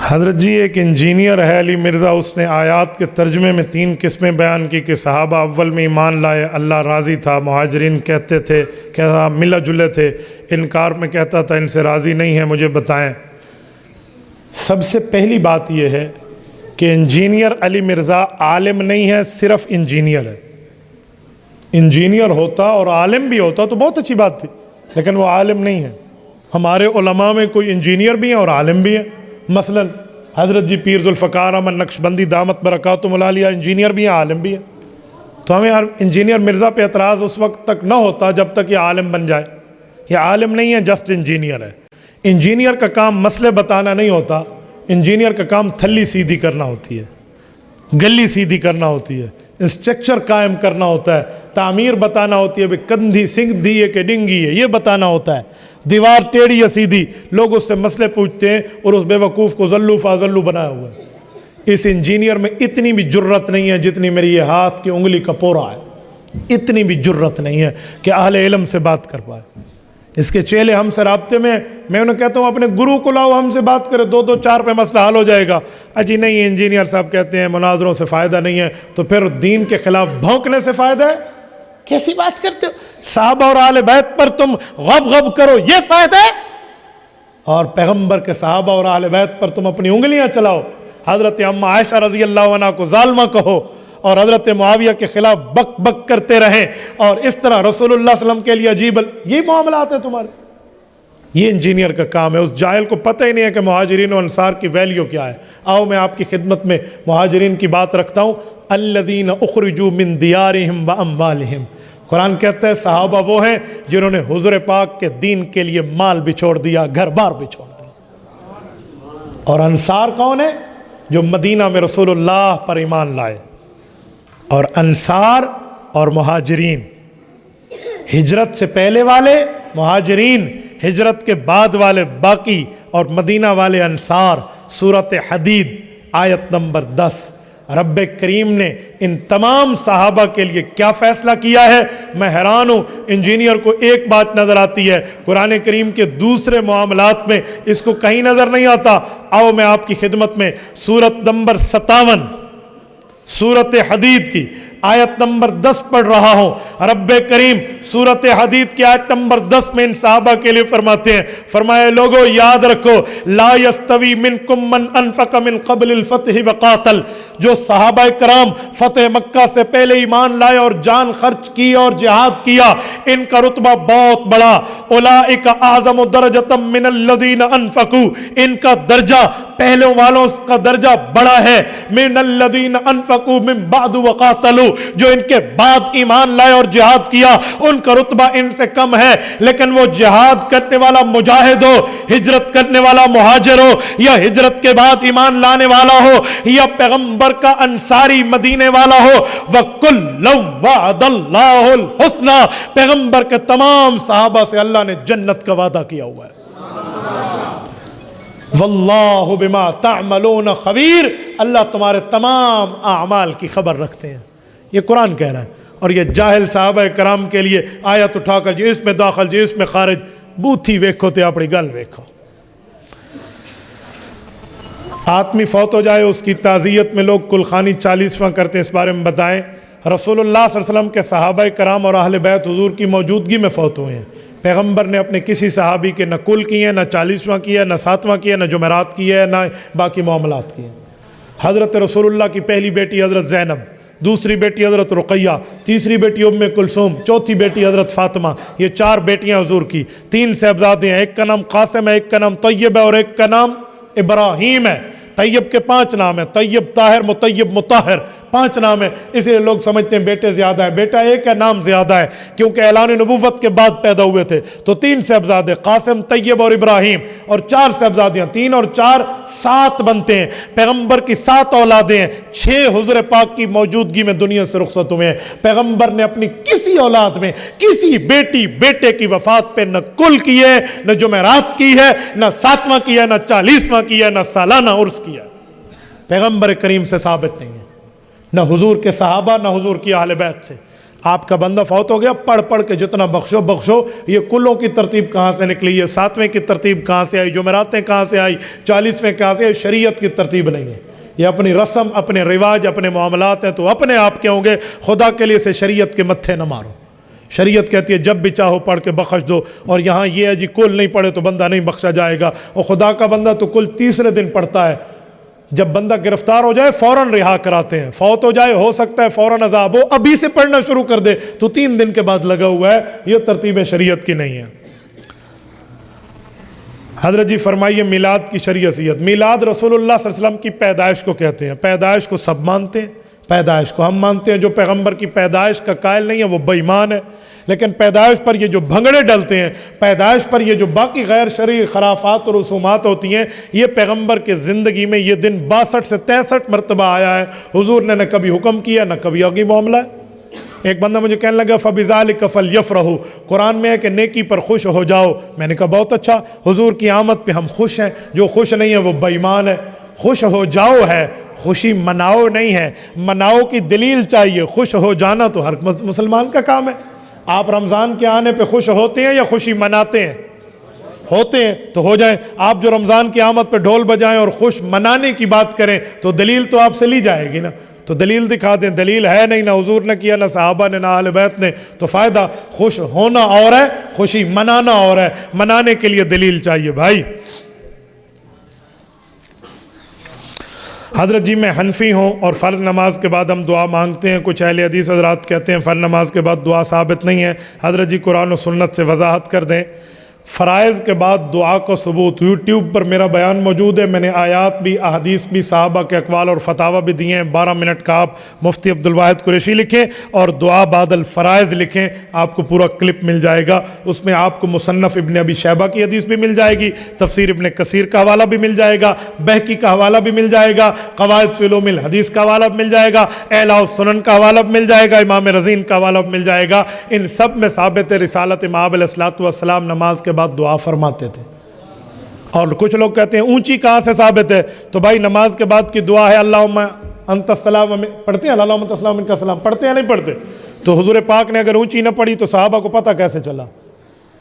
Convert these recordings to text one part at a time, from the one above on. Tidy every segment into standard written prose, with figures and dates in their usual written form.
حضرت جی ایک انجینئر ہے علی مرزا، اس نے آیات کے ترجمے میں 3 قسمیں بیان کی کہ صحابہ اول میں ایمان لائے، اللہ راضی تھا، مہاجرین کہتے تھے کہا ملا جلے تھے، انکار میں کہتا تھا ان سے راضی نہیں ہے، مجھے بتائیں۔ سب سے پہلی بات یہ ہے کہ انجینئر علی مرزا عالم نہیں ہے، صرف انجینئر ہے۔ انجینئر ہوتا اور عالم بھی ہوتا تو بہت اچھی بات تھی، لیکن وہ عالم نہیں ہے۔ ہمارے علماء میں کوئی انجینئر بھی ہیں اور عالم بھی ہیں، مثلا حضرت جی پیر ذوالفقار احمد نقشبندی دامت برکاتہم العالیہ انجینئر بھی ہیں، عالم بھی ہیں۔ تو ہمیں انجینئر مرزا پہ اعتراض اس وقت تک نہ ہوتا جب تک یہ عالم بن جائے۔ یہ عالم نہیں ہے، جسٹ انجینئر ہے۔ انجینئر کا کام مسئلے بتانا نہیں ہوتا، انجینئر کا کام تھلی سیدھی کرنا ہوتی ہے، گلی سیدھی کرنا ہوتی ہے، اسٹرکچر قائم کرنا ہوتا ہے، تعمیر بتانا ہوتی ہے، کندھی سنگھ دی ہے کہ ڈنگی ہے، یہ بتانا ہوتا ہے۔ دیوار ٹیڑھی یا سیدھی، لوگ اس سے مسئلے پوچھتے ہیں اور اس بے وقوف کو ذلو فاضلو بنایا ہوا ہے۔ اس انجینئر میں اتنی بھی جرت نہیں ہے جتنی میری یہ ہاتھ کی انگلی کا پورا ہے، اتنی بھی جرت نہیں ہے کہ اہل علم سے بات کر پائے۔ اس کے چیلے ہم سے رابطے میں، میں انہیں کہتا ہوں اپنے گرو کو لاؤ ہم سے بات کرے، 2 4 پہ مسئلہ حل ہو جائے گا۔ اجی نہیں، انجینئر صاحب کہتے ہیں مناظروں سے فائدہ نہیں ہے، تو پھر دین کے خلاف بھونکنے سے فائدہ ہے؟ کیسی بات کرتے ہو؟ صحابہ اور اہل بیت پر تم غب غب کرو، یہ فائدہ ہے؟ اور پیغمبر کے صحابہ اور اہل بیت پر تم اپنی انگلیاں چلاؤ، حضرت اماں عائشہ رضی اللہ عنہ کو ظالمہ کہو اور حضرت معاویہ کے خلاف بک بک کرتے رہیں، اور اس طرح رسول اللہ صلی اللہ علیہ وسلم کے لیے عجیب یہ معاملات ہیں تمہارے۔ یہ انجینئر کا کام ہے۔ اس جاہل کو پتہ ہی نہیں ہے کہ مہاجرین و انصار کی ویلیو کیا ہے۔ آؤ میں آپ کی خدمت میں مہاجرین کی بات رکھتا ہوں۔ الذین اخرجوا من دیارہم واموالہم، قرآن کہتا ہے صحابہ وہ ہیں جنہوں نے حضور پاک کے دین کے لیے مال بھی چھوڑ دیا، گھر بار بھی چھوڑ دیا۔ اور انصار کون ہے؟ جو مدینہ میں رسول اللہ پر ایمان لائے۔ اور انصار اور مہاجرین، ہجرت سے پہلے والے مہاجرین، ہجرت کے بعد والے باقی، اور مدینہ والے انصار۔ سورۃ حدید آیت نمبر 10۔ رب کریم نے ان تمام صحابہ کے لیے کیا فیصلہ کیا ہے؟ میں حیران ہوں۔ انجینئر کو ایک بات نظر آتی ہے، قرآن کریم کے دوسرے معاملات میں اس کو کہیں نظر نہیں آتا۔ آؤ میں آپ کی خدمت میں سورت نمبر 57 سورۃ حدید کی آیت نمبر 10 پڑھ رہا ہوں۔ رب کریم سورۃ حدید کی آیت نمبر 10 میں ان صحابہ کے لیے فرماتے ہیں، فرمایا لوگو یاد رکھو، لا یستوی منکم من انفق من قبل الفتح وقاتل، جو صحابہ کرام فتح مکہ سے پہلے ایمان لائے اور جان خرچ کی اور جہاد کیا، ان کا رتبہ بہت بڑا۔ اولئک اعظم درجۃ من الذین انفقوا، ان کا درجہ پہلے والوں کا درجہ بڑا ہے۔ من الذین انفقوا من بعد وقاتلوا، جو ان کے بعد ایمان لائے اور جہاد کیا، ان کا رتبہ ان سے کم ہے۔ لیکن وہ جہاد کرنے والا مجاہد ہو، ہجرت کرنے والا مہاجر ہو، یا ہجرت کے بعد ایمان لانے والا ہو، یا پیغمبر کا انصاری مدینے والا ہو، وَكُلًّا وَعَدَ اللَّهُ الْحُسْنَى، پیغمبر کے تمام صحابہ سے اللہ نے جنت کا وعدہ کیا ہوا ہے۔ واللہ بما تعملون خبیر، اللہ تمہارے تمام اعمال کی خبر رکھتے ہیں۔ یہ قرآن کہہ رہا ہے، اور یہ جاہل صحابہ کرام کے لیے آیت اٹھا کر جی اس میں داخل جی اس میں خارج، بوتھی ویکھو تے اپنی گل ویکھو۔ آدمی فوت ہو جائے، اس کی تعزیت میں لوگ کلخانی 40واں کرتے ہیں، اس بارے میں بتائیں۔ رسول اللہ صلی اللہ علیہ وسلم کے صحابہ کرام اور اہل بیت حضور کی موجودگی میں فوت ہوئے ہیں۔ پیغمبر نے اپنے کسی صحابی کے نہ کل کیے، نہ 40واں کیا، نہ 7واں کیا، نہ جمعرات کیا، نہ باقی معاملات کیے۔ حضرت رسول اللہ کی پہلی بیٹی حضرت زینب، دوسری بیٹی حضرت رقیہ، تیسری بیٹی ام کلثوم، چوتھی بیٹی حضرت فاطمہ، یہ 4 بیٹیاں حضور کی۔ 3 صاحبزادے ہیں، ایک کا نام قاسم ہے، ایک کا نام طیب ہے، اور ایک کا نام ابراہیم ہے۔ طیب کے 5 نام ہیں، طیب، طاہر، مطیب، مطہر، 5 نام ہیں۔ اس لیے لوگ سمجھتے ہیں بیٹے زیادہ ہیں، بیٹا ایک ہے، نام زیادہ ہے، کیونکہ اعلان نبوت کے بعد پیدا ہوئے تھے۔ تو 3 صاحبزادے، قاسم، طیب اور ابراہیم، اور 4 صاحبزادیاں، 3 اور 4 7 بنتے ہیں۔ پیغمبر کی 7 اولادیں ہیں، 6 حضور پاک کی موجودگی میں دنیا سے رخصت ہوئے ہیں۔ پیغمبر نے اپنی کسی اولاد میں کسی بیٹی بیٹے کی وفات پہ نہ کل کی ہے، نہ جمعرات کی ہے، نہ 7واں کی ہے، نہ 40واں کی ہے، نہ سالانہ عرس کیا۔ پیغمبر کریم سے ثابت نہیں ہے، نہ حضور کے صحابہ، نہ حضور کی اہل بیت سے۔ آپ کا بندہ فوت ہو گیا، پڑھ پڑھ کے جتنا بخشو بخشو۔ یہ کلوں کی ترتیب کہاں سے نکلی ہے؟ 7ویں کی ترتیب کہاں سے آئی؟ جمعراتیں کہاں سے آئی؟ 40ویں کہاں سے آئی؟ شریعت کی ترتیب نہیں ہے، یہ اپنی رسم، اپنے رواج، اپنے معاملات ہیں، تو اپنے آپ کے ہوں گے۔ خدا کے لیے سے شریعت کے متھے نہ مارو۔ شریعت کہتی ہے جب بھی چاہو پڑھ کے بخش دو، اور یہاں یہ ہے جی کل نہیں پڑھے تو بندہ نہیں بخشا جائے گا، اور خدا کا بندہ تو کل تیسرے دن پڑھتا ہے۔ جب بندہ گرفتار ہو جائے فوراً رہا کراتے ہیں، فوت ہو جائے ہو سکتا ہے فوراً عذاب ہو، ابھی سے پڑھنا شروع کر دے تو 3 دن کے بعد لگا ہوا ہے۔ یہ ترتیب شریعت کی نہیں ہے۔ حضرت جی فرمائیے میلاد کی شریعت۔ میلاد رسول اللہ صلی اللہ علیہ وسلم کی پیدائش کو کہتے ہیں۔ پیدائش کو سب مانتے ہیں، پیدائش کو ہم مانتے ہیں۔ جو پیغمبر کی پیدائش کا قائل نہیں ہے وہ بے ایمان ہے۔ لیکن پیدائش پر یہ جو بھنگڑے ڈلتے ہیں، پیدائش پر یہ جو باقی غیر شرعی خرافات اور رسومات ہوتی ہیں، یہ پیغمبر کے زندگی میں یہ دن 62 سے 63 مرتبہ آیا ہے۔ حضور نے نہ کبھی حکم کیا نہ کبھی آگے معاملہ ہے۔ ایک بندہ مجھے کہنے لگا فَبِذَلِكَ فَلْيَفْرَحُوا، قرآن میں ہے کہ نیکی پر خوش ہو جاؤ۔ میں نے کہا بہت اچھا، حضور کی آمد پہ ہم خوش ہیں، جو خوش نہیں ہے وہ بے ایمان ہے۔ خوش ہو جاؤ ہے، خوشی مناؤ نہیں ہے۔ مناؤ کی دلیل چاہیے، خوش ہو جانا تو ہر مسلمان کا کام ہے۔ آپ رمضان کے آنے پہ خوش ہوتے ہیں یا خوشی مناتے ہیں؟ ہوتے ہیں تو ہو جائیں۔ آپ جو رمضان کی آمد پہ ڈھول بجائیں اور خوش منانے کی بات کریں تو دلیل تو آپ سے لی جائے گی نا، تو دلیل دکھا دیں۔ دلیل ہے نہیں، نہ حضور نے کیا، نہ صحابہ نے، نہ اہل بیت نے، تو فائدہ خوش ہونا اور ہے، خوشی منانا اور ہے۔ منانے کے لیے دلیل چاہیے بھائی۔ حضرت جی میں حنفی ہوں اور فرض نماز کے بعد ہم دعا مانگتے ہیں۔ کچھ اہل حدیث حضرات کہتے ہیں فرض نماز کے بعد دعا ثابت نہیں ہے۔ حضرت جی قرآن و سنت سے وضاحت کر دیں۔ فرائض کے بعد دعا کو ثبوت، یوٹیوب پر میرا بیان موجود ہے، میں نے آیات بھی، احادیث بھی، صحابہ کے اقوال اور فتاوی بھی دیے ہیں۔ 12 منٹ کا آپ مفتی عبدالواحد قریشی لکھیں اور دعا بعد الفرائض لکھیں، آپ کو پورا کلپ مل جائے گا۔ اس میں آپ کو مصنف ابن ابی شیبہ کی حدیث بھی مل جائے گی، تفسیر ابن کثیر کا حوالہ بھی مل جائے گا، بہقی کا حوالہ بھی مل جائے گا، قواعد فی علوم الحدیث کا حوالہ بھی مل جائے گا، اعلاء السنن کا حوالہ بھی مل جائے گا، امام رزین کا حوالہ بھی مل جائے گا۔ ان سب میں ثابت ہے رسالت مآب علیہ الصلوۃ والسلام نماز کے بعد دعا فرماتے تھے۔ اور کچھ لوگ کہتے ہیں اونچی کہاں سے ثابت ہے؟ تو بھائی نماز کے بعد کی دعا ہے اللہم انت السلام، پڑھتے ہیں اللہم انت السلام منک السلام، پڑھتے ہیں نہیں پڑھتے؟ تو حضور پاک نے اگر اونچی نہ پڑھی تو صحابہ کو پتہ کیسے چلا؟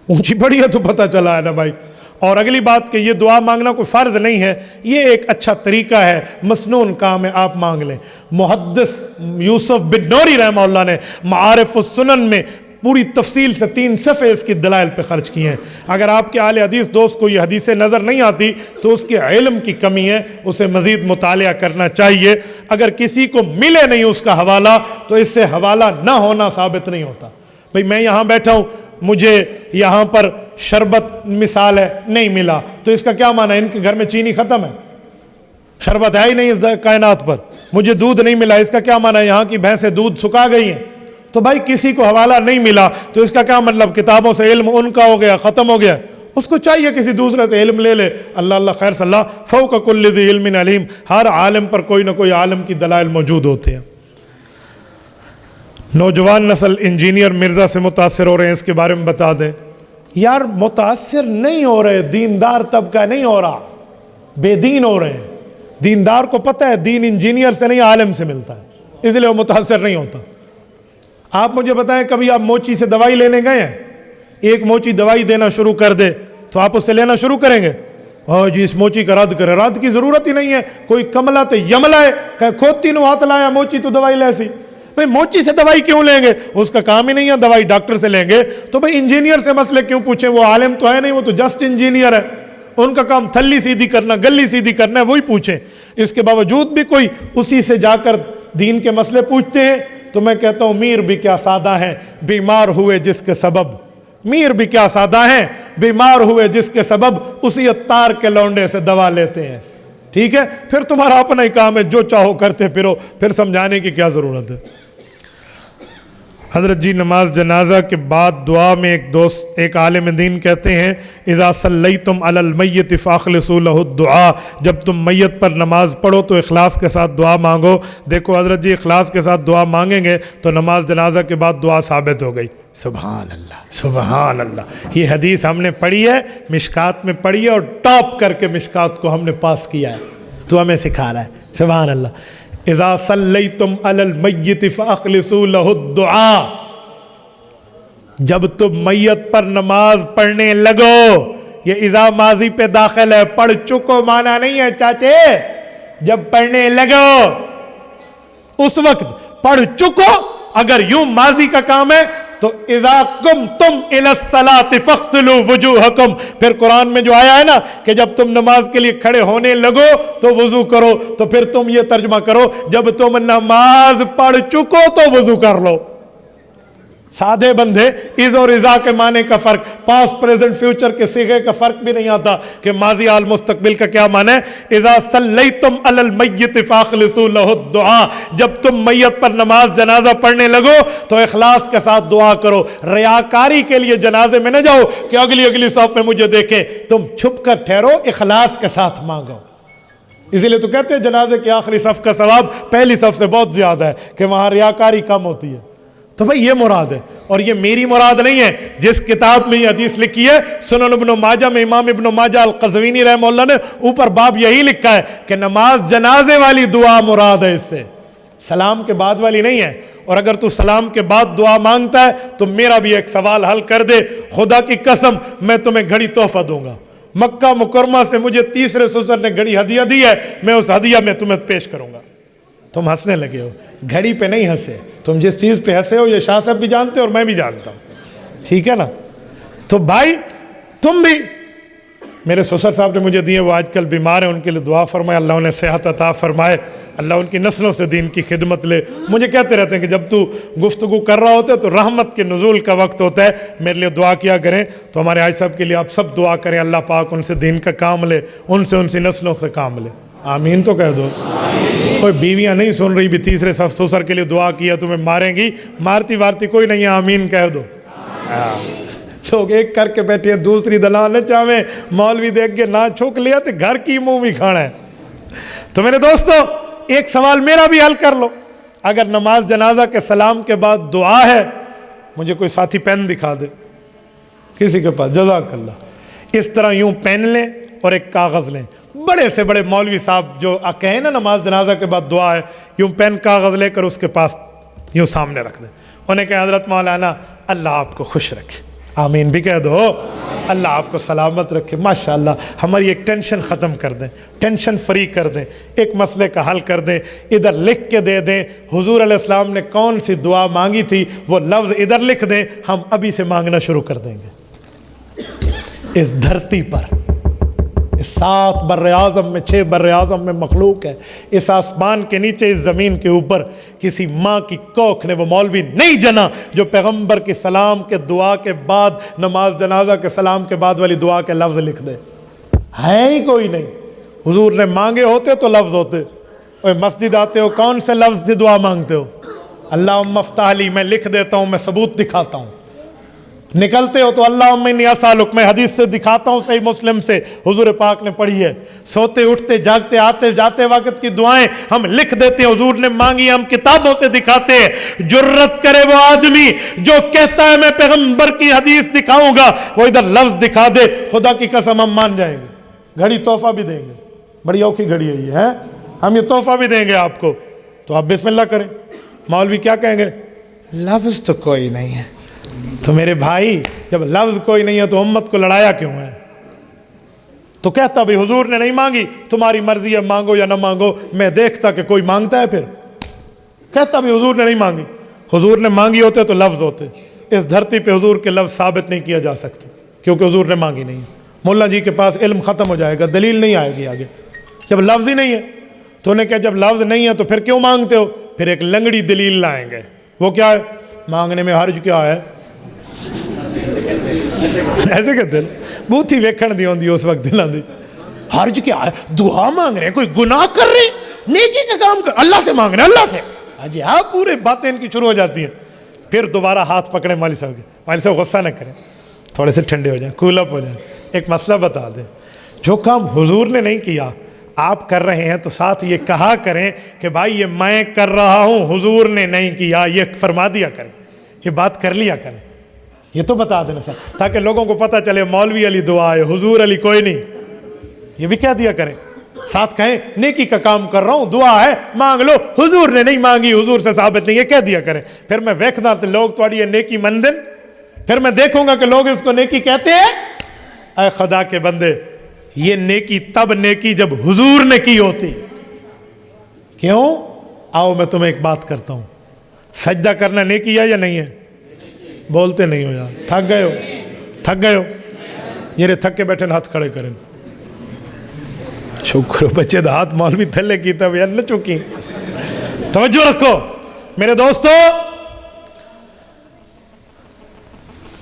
اونچی پڑھی ہے تو پتہ چلا ہے نا بھائی۔ اور اگلی بات کہ یہ دعا مانگنا کوئی فرض نہیں ہے، یہ ایک اچھا طریقہ ہے، مسنون کام ہے، آپ مانگ لیں۔ محدث یوسف بن نوری رحمہ اللہ نے معارف السنن میں پوری تفصیل سے 3 صفحے اس کی دلائل پہ خرچ کیے ہیں۔ اگر آپ کے اہل حدیث دوست کو یہ حدیثیں نظر نہیں آتی تو اس کے علم کی کمی ہے، اسے مزید مطالعہ کرنا چاہیے۔ اگر کسی کو ملے نہیں اس کا حوالہ تو اس سے حوالہ نہ ہونا ثابت نہیں ہوتا۔ بھئی میں یہاں بیٹھا ہوں، مجھے یہاں پر شربت مثال ہے نہیں ملا تو اس کا کیا معنی ہے؟ ان کے گھر میں چینی ختم ہے، شربت ہے ہی نہیں اس کائنات پر۔ مجھے دودھ نہیں ملا، اس کا کیا معنی ہے؟ یہاں کی بھینسیں دودھ سکھا گئی ہیں۔ تو بھائی کسی کو حوالہ نہیں ملا تو اس کا کیا مطلب؟ کتابوں سے علم ان کا ہو گیا، ختم ہو گیا؟ اس کو چاہیے کسی دوسرے سے علم لے لے۔ اللہ اللہ خیر صلی اللہ فوق کل ذی علم علیم، ہر عالم پر کوئی نہ کوئی عالم کی دلائل موجود ہوتے ہیں۔ نوجوان نسل انجینئر مرزا سے متاثر ہو رہے ہیں، اس کے بارے میں بتا دیں۔ یار متاثر نہیں ہو رہے، دیندار طبقہ نہیں ہو رہا، بے دین ہو رہے ہیں۔ دیندار کو پتہ ہے دین انجینئر سے نہیں عالم سے ملتا ہے، اس لیے وہ متاثر نہیں ہوتا۔ آپ مجھے بتائیں کبھی آپ موچی سے دوائی لینے گئے ہیں؟ ایک موچی دوائی دینا شروع کر دے تو آپ اس سے لینا شروع کریں گے؟ ہاں جی اس موچی کا رد کرے، رد کی ضرورت ہی نہیں ہے۔ کوئی کملا تے یملا ہے کہ کھوتی نو ہاتھ لایا موچی تو دوائی لیسی، بھئی موچی سے دوائی کیوں لیں گے؟ اس کا کام ہی نہیں ہے، دوائی ڈاکٹر سے لیں گے۔ تو بھئی انجینئر سے مسئلے کیوں پوچھیں؟ وہ عالم تو ہے نہیں، وہ تو جسٹ انجینئر ہے، ان کا کام تھلی سیدھی کرنا، گلی سیدھی کرنا ہے، وہی پوچھیں۔ اس کے باوجود بھی کوئی اسی سے جا کر دین کے مسئلے پوچھتے ہیں تو میں کہتا ہوں میر بھی کیا سادہ ہیں، بیمار ہوئے جس کے سبب، میر بھی کیا سادہ ہیں، بیمار ہوئے جس کے سبب اسی عطار کے لونڈے سے دوا لیتے ہیں۔ ٹھیک ہے، پھر تمہارا اپنا ہی کام ہے، جو چاہو کرتے پھرو، پھر سمجھانے کی کیا ضرورت ہے؟ حضرت جی نماز جنازہ کے بعد دعا میں ایک عالم دین کہتے ہیں اذا صلیتم علی المیت فاخلصوا له الدعاء، جب تم میت پر نماز پڑھو تو اخلاص کے ساتھ دعا مانگو۔ دیکھو حضرت جی اخلاص کے ساتھ دعا مانگیں گے تو نماز جنازہ کے بعد دعا ثابت ہو گئی۔ سبحان اللہ سبحان اللہ، یہ حدیث ہم نے پڑھی ہے، مشکات میں پڑھی ہے، اور ٹاپ کر کے مشکات کو ہم نے پاس کیا ہے، تو ہمیں سکھا رہا ہے۔ سبحان اللہ۔ اذا صلیتم علی المیت فاخلصوا له الدعاء، جب تم میت پر نماز پڑھنے لگو، یہ اذا ماضی پہ داخل ہے، پڑھ چکو مانا نہیں ہے چاچے، جب پڑھنے لگو اس وقت پڑھ چکو. اگر یوں ماضی کا کام ہے تو اذا قمتم الی الصلاۃ فاغسلوا وجوہکم، پھر قرآن میں جو آیا ہے نا کہ جب تم نماز کے لیے کھڑے ہونے لگو تو وضو کرو، تو پھر تم یہ ترجمہ کرو جب تم نماز پڑھ چکو تو وضو کر لو. سادھے بندے از اور ازا کے معنی کا فرق، پاسٹ پریزنٹ فیوچر کے صیغے کا فرق بھی نہیں آتا کہ ماضی حال مستقبل کا کیا معنی ہے. اذا صلیتم علی المیت فاخلصوا له الدعاء، جب تم میت پر نماز جنازہ پڑھنے لگو تو اخلاص کے ساتھ دعا کرو. ریاکاری کے لیے جنازے میں نہ جاؤ کہ اگلی صف میں مجھے دیکھیں، تم چھپ کر ٹھہرو، اخلاص کے ساتھ مانگو. اسی لیے تو کہتے ہیں جنازے کی آخری صف کا ثواب پہلی صف سے بہت زیادہ ہے کہ وہاں ریاکاری کم ہوتی ہے. تو بھئی یہ مراد ہے، اور یہ میری مراد نہیں ہے. جس کتاب میں یہ حدیث لکھی ہے سنن ابن ماجہ میں، امام ابن ماجہ القزوینی رحمہ اللہ نے اوپر باب یہی لکھا ہے کہ نماز جنازے والی دعا مراد ہے، اس سے سلام کے بعد والی نہیں ہے. اور اگر تو سلام کے بعد دعا مانگتا ہے تو میرا بھی ایک سوال حل کر دے، خدا کی قسم میں تمہیں گھڑی تحفہ دوں گا. مکہ مکرمہ سے مجھے تیسرے سسر نے گھڑی ہدیہ دی ہے، میں اس ہدیہ میں تمہیں پیش کروں گا. تم ہنسنے لگے ہو، گھڑی پہ نہیں ہنسے. تم جس چیز پہ ہنسے ہو یہ شاہ صاحب بھی جانتے اور میں بھی جانتا ہوں، ٹھیک ہے نا. تو بھائی تم بھی، میرے سسر صاحب نے مجھے دیے، وہ آج کل بیمار ہیں، ان کے لیے دعا فرمائے، اللہ انہیں صحت عطا فرمائے، اللہ ان کی نسلوں سے دین کی خدمت لے. مجھے کہتے رہتے ہیں کہ جب تو گفتگو کر رہا ہوتا ہے تو رحمت کے نزول کا وقت ہوتا ہے، میرے لیے دعا کیا کریں. تو ہمارے آج صاحب کے لیے آپ سب دعا کریں، اللہ پاک ان سے دین کا کام لے، ان سے ان سی نسلوں سے کام لے. آمین تو کہہ دو. کوئی بیویاں نہیں سن رہی بھی تیسرے صف سسر کے لیے دعا کیا تمہیں ماریں گی، مارتی وارتی کوئی نہیں ہے، آمین کہہ دو. لوگ ایک کر کے بیٹھے ہیں، دوسری دلال نہ چاہویں، مولوی دیکھ کے نہ چھک لیا تو گھر کی منہ بھی کھانا ہے. تو میرے دوستو ایک سوال میرا بھی حل کر لو. اگر نماز جنازہ کے سلام کے بعد دعا ہے، مجھے کوئی ساتھی پین دکھا دے کسی کے پاس، جزاک اللہ. اس طرح یوں پین لیں اور ایک کاغذ لیں. بڑے سے بڑے مولوی صاحب جو کہیں نا نماز جنازہ کے بعد دعا ہے، یوں پین کاغذ لے کر اس کے پاس یوں سامنے رکھ دیں. انہیں کہا حضرت مولانا اللہ آپ کو خوش رکھے، آمین بھی کہہ دو، اللہ آپ کو سلامت رکھے. ماشاءاللہ ہماری ایک ٹینشن ختم کر دیں، ٹینشن فری کر دیں، ایک مسئلے کا حل کر دیں. ادھر لکھ کے دے دیں حضور علیہ السلام نے کون سی دعا مانگی تھی، وہ لفظ ادھر لکھ دیں، ہم ابھی سے مانگنا شروع کر دیں گے. اس دھرتی پر 7 بر اعظم میں 6 بر اعظم میں مخلوق ہے، اس آسمان کے نیچے اس زمین کے اوپر کسی ماں کی کوکھ نے وہ مولوی نہیں جنا جو پیغمبر کی سلام کے دعا کے بعد نماز جنازہ کے سلام کے بعد والی دعا کے لفظ لکھ دے. ہے ہی کوئی نہیں. حضور نے مانگے ہوتے تو لفظ ہوتے. اور مسجد آتے ہو کون سے لفظ سے دعا مانگتے ہو؟ اللہم افتح لی، میں لکھ دیتا ہوں، میں ثبوت دکھاتا ہوں. نکلتے ہو تو اللہم انی اسالک، میں حدیث سے دکھاتا ہوں، صحیح مسلم سے حضور پاک نے پڑھی ہے. سوتے اٹھتے جاگتے آتے جاتے وقت کی دعائیں ہم لکھ دیتے ہیں، حضور نے مانگی، ہم کتابوں سے دکھاتے ہیں. جرت کرے وہ آدمی جو کہتا ہے میں پیغمبر کی حدیث دکھاؤں گا، وہ ادھر لفظ دکھا دے، خدا کی قسم ہم مان جائیں گے. گھڑی تحفہ بھی دیں گے، بڑی اوکھی گھڑی ہے یہ ہے، ہم یہ تحفہ بھی دیں گے آپ کو. تو آپ بسم اللہ کریں. مولوی کیا کہیں گے؟ لفظ تو کوئی نہیں ہے. تو میرے بھائی جب لفظ کوئی نہیں ہے تو امت کو لڑایا کیوں ہے؟ تو کہتا بھی حضور نے نہیں مانگی، تمہاری مرضی ہے مانگو یا نہ مانگو. میں دیکھتا کہ کوئی مانگتا ہے، پھر کہتا بھی حضور نے نہیں مانگی. حضور نے مانگی ہوتے تو لفظ ہوتے. اس دھرتی پہ حضور کے لفظ ثابت نہیں کیا جا سکتے کیونکہ حضور نے مانگی نہیں. مولا جی کے پاس علم ختم ہو جائے گا، دلیل نہیں آئے گی آگے جب لفظ ہی نہیں ہے. تو انہیں کہا جب لفظ نہیں ہے تو پھر کیوں مانگتے ہو؟ پھر ایک لنگڑی دلیل لائیں گے. وہ کیا ہے؟ مانگنے میں حرج کیا ہے؟ ایسے کہتے ہیں بہت ہی ویکھن دی ہوندی اس وقت دلاں دی. حرج کیا ہے؟ دعا مانگ رہے ہیں، کوئی گناہ کر رہے ہیں، نیکی کا کام کر، اللہ سے مانگ رہے ہیں، اللہ سے. جی ہاں، پورے باتیں ان کی شروع ہو جاتی ہیں. پھر دوبارہ ہاتھ پکڑے مالی صاحب کے. مالی صاحب غصہ نہ کریں، تھوڑے سے ٹھنڈے ہو جائیں، کول اپ ہو جائیں. ایک مسئلہ بتا دیں، جو کام حضور نے نہیں کیا آپ کر رہے ہیں تو ساتھ یہ کہا کریں کہ بھائی یہ میں کر رہا ہوں، حضور نے نہیں کیا، یہ فرما دیا کریں، یہ بات کر لیا کریں. یہ تو بتا دینا سر تاکہ لوگوں کو پتہ چلے مولوی علی دعا ہے، حضور علی کوئی نہیں. یہ بھی کہہ دیا کریں، ساتھ کہیں نیکی کا کام کر رہا ہوں، دعا ہے مانگ لو، حضور نے نہیں مانگی، حضور سے ثابت نہیں، یہ کہہ دیا کریں. پھر میں ویکھدا تے لوگ تواڈی یہ نیکی مندن پھر میں دیکھوں گا کہ لوگ اس کو نیکی کہتے ہیں. اے خدا کے بندے، یہ نیکی تب نیکی جب حضور نے کی ہوتی. کیوں؟ آؤ میں تمہیں ایک بات کرتا ہوں. سجدہ کرنا نیکی ہے یا نہیں ہے؟ بولتے نہیں ہو یار. تھک گئے ہو؟ تھک گئے ہو؟ یہ تھک کے بیٹھے ہاتھ کھڑے کریں. شکر ہو بچے دا ہاتھ مولوی تھلے کی تب یار نہ چکی. توجہ رکھو میرے دوستو،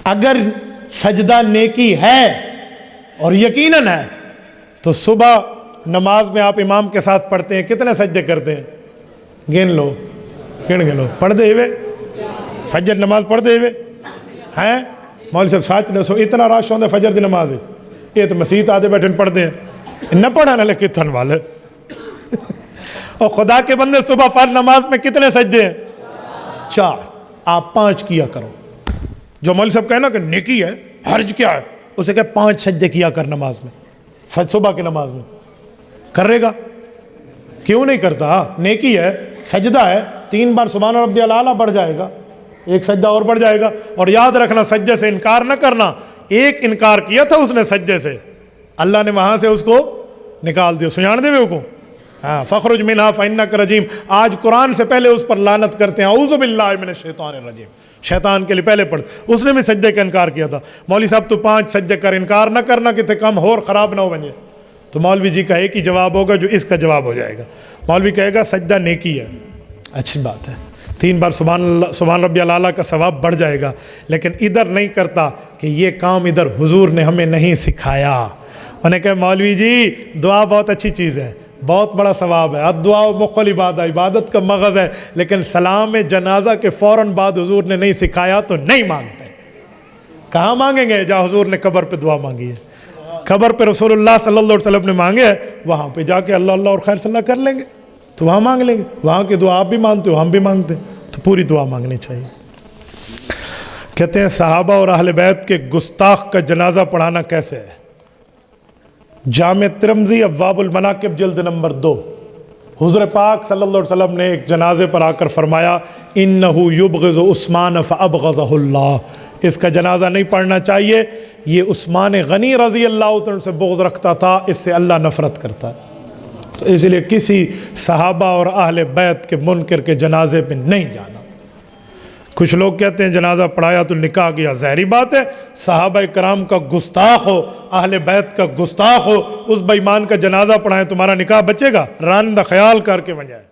اگر سجدہ نیکی ہے اور یقیناً ہے تو صبح نماز میں آپ امام کے ساتھ پڑھتے ہیں، کتنے سجدے کرتے ہیں؟ گن لو، گن لو. پڑھ دے ہوئے فجر نماز پڑھ دے ہوئے ہیں؟ مولوی صاحب سچ دسو اتنا رش ہوتا ہے فجر دی نماز؟ یہ تو مسیت آدھے بیٹھے پڑھتے ہیں، نہ پڑھا نہ لے تھن والے. اور خدا کے بندے صبح فرض نماز میں کتنے سجدے ہیں؟ 4. آپ 5 کیا کرو. جو مولوی صاحب کہنا کہ نیکی ہے، حرج کیا ہے، اسے کہ 5 سجدے کیا کر نماز میں، صبح کی نماز میں. کرے گا؟ کیوں نہیں کرتا؟ نیکی ہے، سجدہ ہے. 3 بار سبحان ربی الاعلیٰ بڑھ جائے گا، ایک سجدہ اور بڑھ جائے گا. اور یاد رکھنا سجدے سے انکار نہ کرنا. ایک انکار کیا تھا اس نے سجدے سے، اللہ نے وہاں سے اس کو نکال دیا. سجان دے بے کو ہاں فخرج منہا فإنک رجیم. آج قرآن سے پہلے اس پر لعنت کرتے ہیں، اعوذ باللہ من الشیطان الرجیم. شیطان کے لیے پہلے پڑھ. اس نے بھی سجدے کا انکار کیا تھا. مولوی صاحب تو 5 سجدے کر، انکار نہ کرنا کہ کم اور خراب نہ ہو بنے. تو مولوی جی کا ایک ہی جواب ہوگا جو اس کا جواب ہو جائے گا. مولوی کہے گا سجدہ نیکی ہے، اچھی بات ہے، 3 بار سبحان ربی الاعلیٰ کا ثواب بڑھ جائے گا. لیکن ادھر نہیں کرتا کہ یہ کام ادھر حضور نے ہمیں نہیں سکھایا. انہیں کہا مولوی جی دعا بہت اچھی چیز ہے، بہت بڑا ثواب ہے، الدعاء مخ العبادہ، عبادت کا مغز ہے، لیکن سلام جنازہ کے فوراً بعد حضور نے نہیں سکھایا تو نہیں مانگتے. کہاں مانگیں گے؟ جہاں حضور نے قبر پہ دعا مانگی ہے. قبر پہ رسول اللہ صلی اللہ علیہ وسلم نے مانگے ہے، وہاں پہ جا کے اللہ اللہ اور خیر صلی اللہ کر لیں گے تو وہاں مانگ لیں گے. وہاں کی دعا آپ بھی مانتے ہو، ہم بھی مانگتے ہیں، تو پوری دعا مانگنی چاہیے. کہتے ہیں صحابہ اور اہل بیت کے گستاخ کا جنازہ پڑھانا کیسے ہے؟ جامع ترمذی ابواب المناقب جلد نمبر 2. حضور پاک صلی اللہ علیہ وسلم نے ایک جنازے پر آ کر فرمایا انہو یبغض عثمان فابغضہ اللہ. اس کا جنازہ نہیں پڑھنا چاہیے، یہ عثمان غنی رضی اللہ عنہ سے بغض رکھتا تھا، اس سے اللہ نفرت کرتا ہے. تو اس لیے کسی صحابہ اور اہل بیت کے منکر کے جنازے پہ نہیں جانا. کچھ لوگ کہتے ہیں جنازہ پڑھایا تو نکاح کیا. ظاہری بات ہے صحابہ کرام کا گستاخ ہو، اہل بیت کا گستاخ ہو، اس بے ایمان کا جنازہ پڑھائیں تمہارا نکاح بچے گا؟ رانندہ خیال کر کے بجائے.